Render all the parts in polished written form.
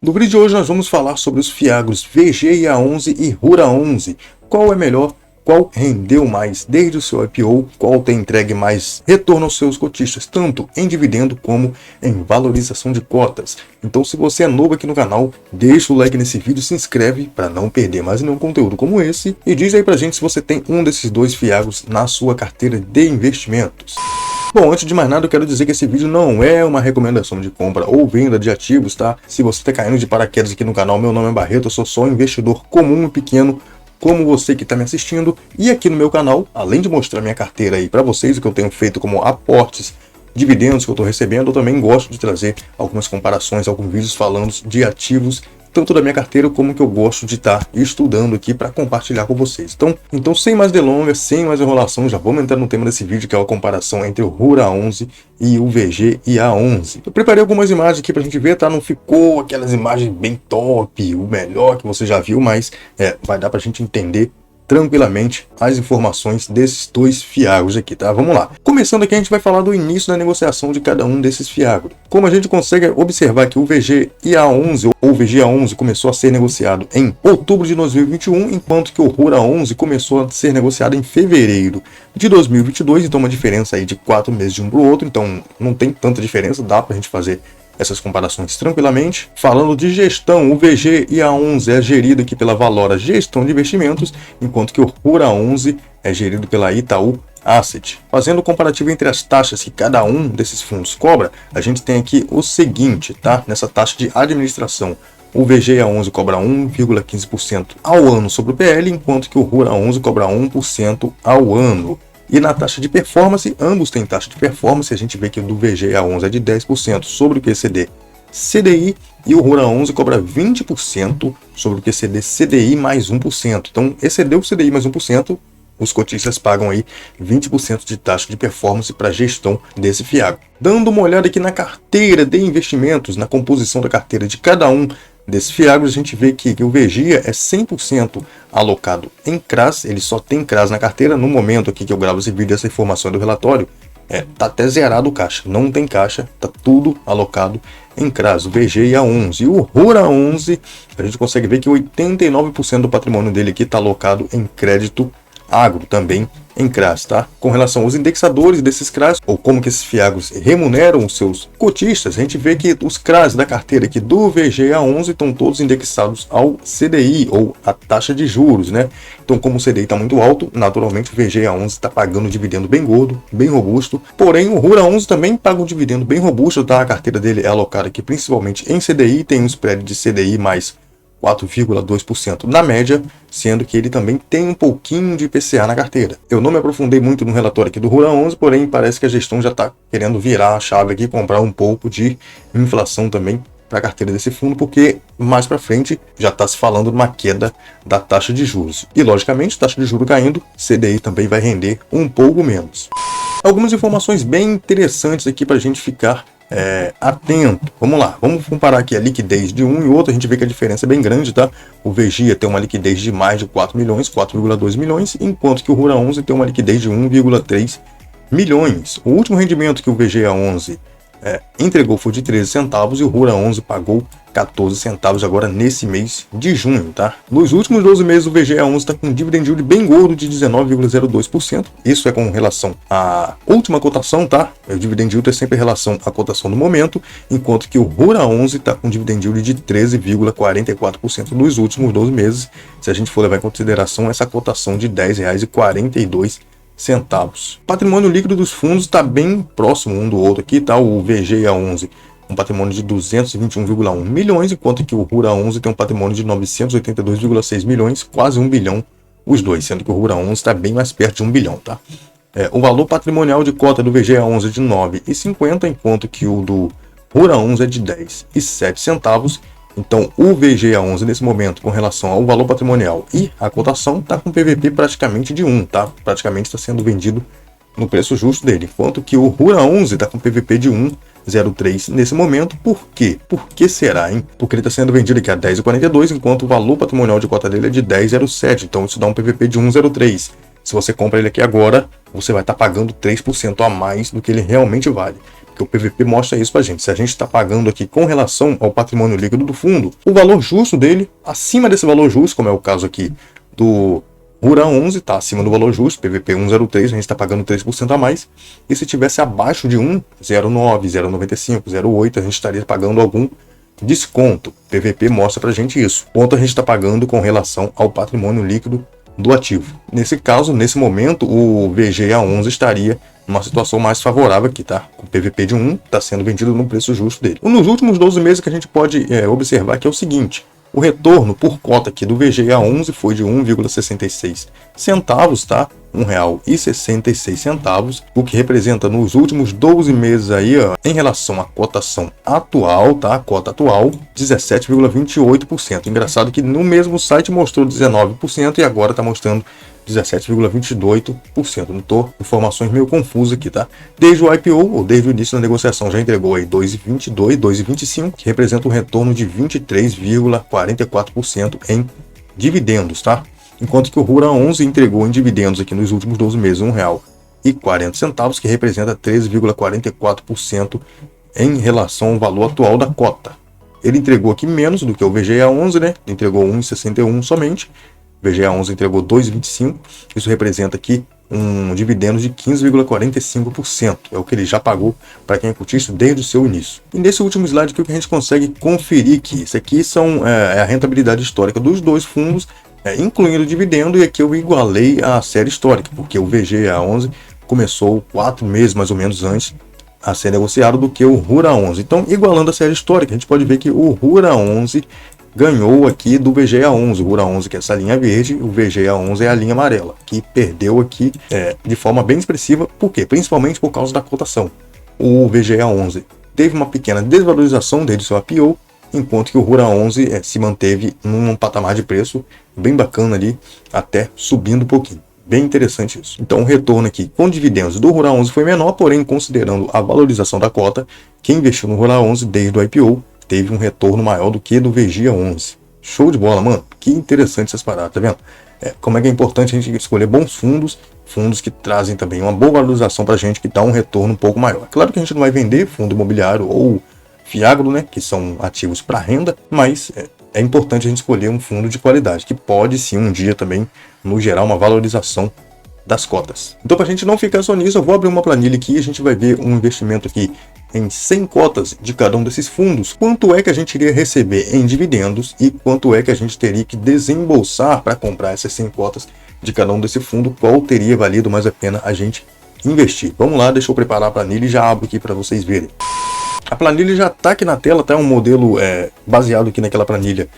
No vídeo de hoje nós vamos falar sobre os fiagros VGIA11 e RURA11. Qual é melhor? Qual rendeu mais desde o seu IPO? Qual tem entregue mais retorno aos seus cotistas, tanto em dividendo como em valorização de cotas? Então, se você é novo aqui no canal, deixa o like nesse vídeo, se inscreve para não perder mais nenhum conteúdo como esse e diz aí pra gente se você tem um desses dois fiagros na sua carteira de investimentos. Bom, antes de mais nada, eu quero dizer que esse vídeo não é uma recomendação de compra ou venda de ativos, tá? Se você está caindo de paraquedas aqui no canal, meu nome é Barreto, eu sou só um investidor comum e pequeno, como você que está me assistindo. E aqui no meu canal, além de mostrar minha carteira aí para vocês, o que eu tenho feito como aportes, dividendos que eu estou recebendo, eu também gosto de trazer algumas comparações, alguns vídeos falando de ativos, tanto da minha carteira como que eu gosto de estar estudando aqui para compartilhar com vocês. Então, sem mais delongas, sem mais enrolação, já vamos entrar no tema desse vídeo, que é a comparação entre o RURA11 e o VGIA11. Eu preparei algumas imagens aqui para a gente ver, tá? Não ficou aquelas imagens bem top, o melhor que você já viu, mas vai dar para a gente entender tranquilamente as informações desses dois fiagros aqui, tá? Vamos lá. Começando aqui, a gente vai falar do início da negociação de cada um desses fiagros. Como a gente consegue observar que o VGIA11 ou VGIA11 começou a ser negociado em outubro de 2021, enquanto que o RURA11 começou a ser negociado em fevereiro de 2022, então uma diferença aí de 4 meses de um para o outro, então não tem tanta diferença, dá pra gente fazer essas comparações tranquilamente. Falando de gestão, o VGIA11 é gerido aqui pela Valora Gestão de Investimentos, enquanto que o RURA11 é gerido pela Itaú Asset. Fazendo o comparativo entre as taxas que cada um desses fundos cobra, a gente tem aqui o seguinte, tá? Nessa taxa de administração, o VGIA11 cobra 1,15% ao ano sobre o PL, enquanto que o RURA11 cobra 1% ao ano. E na taxa de performance, ambos têm taxa de performance, a gente vê que o do VGIA11 é de 10% sobre o QCD CDI e o RURA11 cobra 20% sobre o QCD CDI mais 1%. Então, excedeu o CDI mais 1%, os cotistas pagam aí 20% de taxa de performance para a gestão desse fiagro. Dando uma olhada aqui na carteira de investimentos, na composição da carteira de cada um desses fiagros, a gente vê que o VGIA é 100% alocado em CRAs, ele só tem CRAs na carteira. No momento aqui que eu gravo esse vídeo, essa informação do relatório, tá até zerado o caixa, não tem caixa, tá tudo alocado em CRAs, o VGIA11. E o RURA11, a gente consegue ver que 89% do patrimônio dele aqui está alocado em crédito agro, também em CRAs, tá? Com relação aos indexadores desses CRAs, ou como que esses fiagros remuneram os seus cotistas, a gente vê que os CRAs da carteira aqui do VGIA11 estão todos indexados ao CDI, ou a taxa de juros, né? Então, como o CDI está muito alto, naturalmente o VGIA11 está pagando um dividendo bem gordo, bem robusto. Porém, o RURA11 também paga um dividendo bem robusto, tá? A carteira dele é alocada aqui principalmente em CDI, tem um spread de CDI mais 4,2% na média, sendo que ele também tem um pouquinho de IPCA na carteira. Eu não me aprofundei muito no relatório aqui do RURA11, porém parece que a gestão já está querendo virar a chave aqui, comprar um pouco de inflação também para a carteira desse fundo, porque mais para frente já está se falando de uma queda da taxa de juros. E logicamente, taxa de juros caindo, CDI também vai render um pouco menos. Algumas informações bem interessantes aqui para a gente ficar atento. Vamos lá, vamos comparar aqui a liquidez de um e outro, a gente vê que a diferença é bem grande, tá? O VGIA tem uma liquidez de mais de 4 milhões, 4,2 milhões, enquanto que o RURA11 tem uma liquidez de 1,3 milhões. O último rendimento que o VGIA11 entregou foi de 13 centavos e o RURA11 pagou 14 centavos agora nesse mês de junho, tá? Nos últimos 12 meses o VGIA11 está com um dividend yield bem gordo de 19,02%. Isso é com relação à última cotação, tá? O dividend yield é sempre em relação à cotação do momento, enquanto que o RURA11 está com um dividend yield de 13,44% nos últimos 12 meses, se a gente for levar em consideração essa cotação de R$ 10,42. Patrimônio líquido dos fundos está bem próximo um do outro aqui, tá? O VGIA11 um patrimônio de 221,1 milhões, enquanto que o RURA11 tem um patrimônio de 982,6 milhões, quase 1 bilhão os dois, sendo que o RURA11 está bem mais perto de 1 bilhão, tá? O valor patrimonial de cota do VGIA11 é de 9,50, enquanto que o do RURA11 é de 10,07 centavos. Então, o VGIA11 nesse momento, com relação ao valor patrimonial e a cotação, está com PVP praticamente de 1, tá? Praticamente está sendo vendido no preço justo dele, enquanto que o RURA11 está com PVP de 1,03 nesse momento. Por quê? Por que será, hein? Porque ele está sendo vendido aqui a 10,42, enquanto o valor patrimonial de cota dele é de 10,07, então isso dá um PVP de 1,03. Se você compra ele aqui agora, você vai estar pagando 3% a mais do que ele realmente vale. Porque o PVP mostra isso pra gente. Se a gente está pagando aqui com relação ao patrimônio líquido do fundo, o valor justo dele, acima desse valor justo, como é o caso aqui do Rura 11, está acima do valor justo, PVP 1,03, a gente está pagando 3% a mais. E se tivesse abaixo de 1, 0,9, 0,95, 0,8, a gente estaria pagando algum desconto. PVP mostra pra gente isso. Quanto a gente está pagando com relação ao patrimônio líquido do ativo. Nesse caso, nesse momento, o VGA11 estaria numa situação mais favorável aqui, tá? O PVP de 1 está sendo vendido no preço justo dele. Nos últimos 12 meses que a gente pode observar que é o seguinte: o retorno por cota aqui do VGA11 foi de 1,66 centavos, tá? R$ 1,66, o que representa nos últimos 12 meses aí, ó, em relação à cotação atual, tá? A cota atual, 17,28%. Engraçado que no mesmo site mostrou 19% e agora está mostrando 17,28%. Não tô informações meio confusas aqui, tá? Desde o IPO, ou desde o início da negociação, já entregou aí 2,22, 2,25, que representa um retorno de 23,44% em dividendos, tá? Enquanto que o Rura 11 entregou em dividendos aqui nos últimos 12 meses R$ 1,40, que representa 13,44% em relação ao valor atual da cota. Ele entregou aqui menos do que o VGA11, né? Entregou 1,61 somente. O VGA11 entregou 2,25. Isso representa aqui um dividendo de 15,45%. É o que ele já pagou para quem é cotista desde o seu início. E nesse último slide aqui, o que a gente consegue conferir aqui. Isso aqui é a rentabilidade histórica dos dois fundos, incluindo o dividendo, e aqui eu igualei a série histórica, porque o VGA11 começou 4 meses mais ou menos antes a ser negociado do que o Rura 11. Então, igualando a série histórica, a gente pode ver que o Rura 11 ganhou aqui do VGA11. O Rura 11 que é essa linha verde, o VGA11 é a linha amarela, que perdeu aqui de forma bem expressiva. Por quê? Principalmente por causa da cotação. O VGA11 teve uma pequena desvalorização desde o seu IPO, enquanto que o Rura 11 se manteve num patamar de preço bem bacana ali, até subindo um pouquinho. Bem interessante isso. Então o retorno aqui com dividendos do Rura 11 foi menor, porém considerando a valorização da cota, quem investiu no Rura 11 desde o IPO teve um retorno maior do que do VGA11. Show de bola, mano. Que interessante essas paradas, tá vendo? Como é que é importante a gente escolher bons fundos, fundos que trazem também uma boa valorização pra gente, que dá um retorno um pouco maior. Claro que a gente não vai vender fundo imobiliário ou fiagro, né, que são ativos para renda, mas é importante a gente escolher um fundo de qualidade, que pode sim um dia também nos gerar uma valorização das cotas. Então, para a gente não ficar só nisso, eu vou abrir uma planilha aqui e a gente vai ver um investimento aqui em 100 cotas de cada um desses fundos, quanto é que a gente iria receber em dividendos e quanto é que a gente teria que desembolsar para comprar essas 100 cotas de cada um desse fundo, qual teria valido mais a pena a gente investir. Vamos lá, deixa eu preparar a planilha e já abro aqui para vocês verem. A planilha já está aqui na tela, tá? Um modelo baseado aqui naquela planilha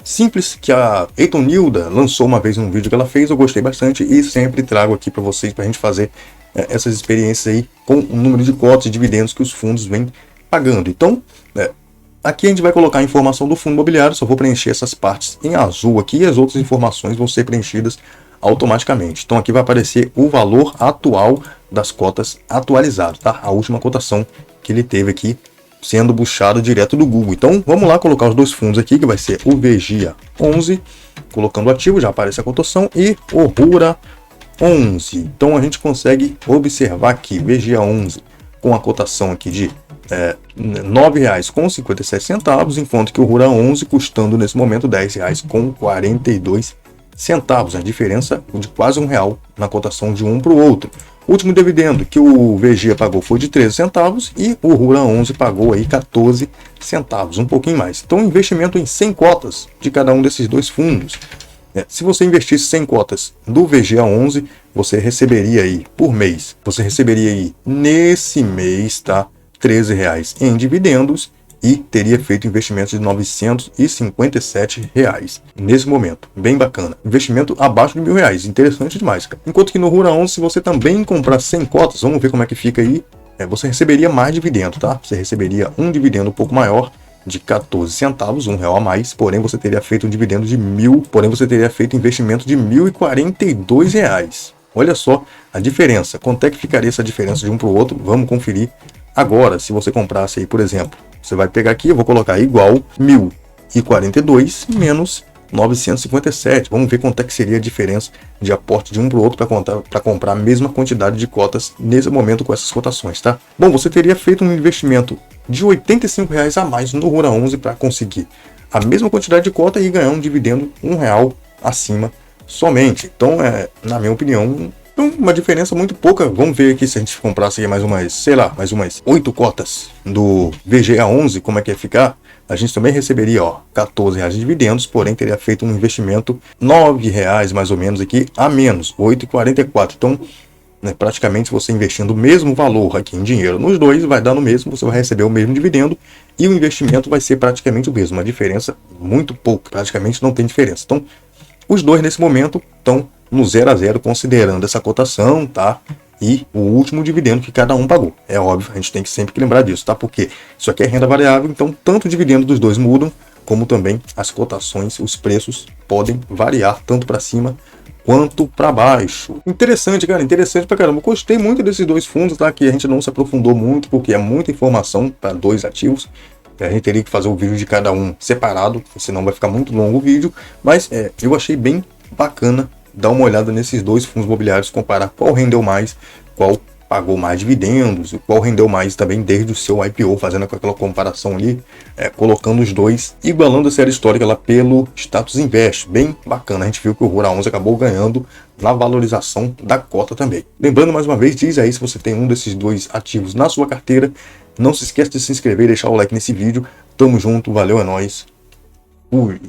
simples que a Etonilda lançou uma vez num vídeo que ela fez. Eu gostei bastante e sempre trago aqui para vocês, para a gente fazer essas experiências aí com o número de cotas e dividendos que os fundos vêm pagando. Então, aqui a gente vai colocar a informação do fundo imobiliário, só vou preencher essas partes em azul aqui e as outras informações vão ser preenchidas automaticamente. Então aqui vai aparecer o valor atual das cotas atualizado, tá? A última cotação que ele teve aqui sendo buscado direto do Google. Então vamos lá colocar os dois fundos aqui, que vai ser o VGA11, colocando o ativo, já aparece a cotação, e o Rura 11. Então a gente consegue observar aqui VGA11 com a cotação aqui de R$ 9,57, enquanto que o Rura 11 custando nesse momento R$ 10,42. A diferença de quase R$ 1 na cotação de um para o outro. O último dividendo que o VG pagou foi de 13 centavos e o Rura 11 pagou aí 14 centavos, um pouquinho mais. Então, investimento em 100 cotas de cada um desses dois fundos. Se você investisse 100 cotas do VGA11, você receberia aí por mês, nesse mês, tá, R$13 em dividendos e teria feito investimentos de R$957 nesse momento. Bem bacana. Investimento abaixo de R$1.000. Interessante demais, cara. Enquanto que no Rura 11, se você também comprar 100 cotas, vamos ver como é que fica aí. Você receberia mais dividendo, tá? Você receberia um dividendo um pouco maior, de 14 centavos, R$1 a mais, porém você teria feito um dividendo de você teria feito investimento de R$1.042. Olha só a diferença. Quanto é que ficaria essa diferença de um para o outro? Vamos conferir agora. Se você comprasse aí, por exemplo, você vai pegar aqui, eu vou colocar igual 1.042 menos 957. Vamos ver quanto é que seria a diferença de aporte de um para o outro para comprar a mesma quantidade de cotas nesse momento com essas cotações, tá? Bom, você teria feito um investimento de R$ 85 a mais no Rura 11 para conseguir a mesma quantidade de cota e ganhar um dividendo R$ 1 acima somente. Então, na minha opinião, uma diferença muito pouca. Vamos ver aqui se a gente comprasse mais umas 8 cotas do VGA11, como é que ia ficar? A gente também receberia, R$ 14 de dividendos, porém teria feito um investimento R$ 9 mais ou menos aqui a menos, 8,44. Então, praticamente, se você investindo o mesmo valor aqui em dinheiro nos dois, vai dar no mesmo, você vai receber o mesmo dividendo e o investimento vai ser praticamente o mesmo. Uma diferença muito pouca, praticamente não tem diferença. Então, os dois nesse momento estão no 0 a 0, considerando essa cotação, tá? E o último dividendo que cada um pagou. É óbvio, a gente tem que sempre lembrar disso, tá? Porque isso aqui é renda variável, então tanto o dividendo dos dois mudam, como também as cotações, os preços podem variar tanto para cima quanto para baixo. Interessante, cara, interessante pra caramba. Eu gostei muito desses dois fundos, tá? Que a gente não se aprofundou muito, porque é muita informação para dois ativos. A gente teria que fazer o vídeo de cada um separado, senão vai ficar muito longo o vídeo. Mas eu achei bem bacana dar uma olhada nesses dois fundos imobiliários, comparar qual rendeu mais, qual pagou mais dividendos, qual rendeu mais também desde o seu IPO, fazendo aquela comparação ali, colocando os dois, igualando a série histórica lá pelo Status Invest. Bem bacana, a gente viu que o Rura 11 acabou ganhando na valorização da cota também. Lembrando mais uma vez, diz aí se você tem um desses dois ativos na sua carteira. Não se esqueça de se inscrever e deixar o like nesse vídeo. Tamo junto, valeu, é nóis. Fui!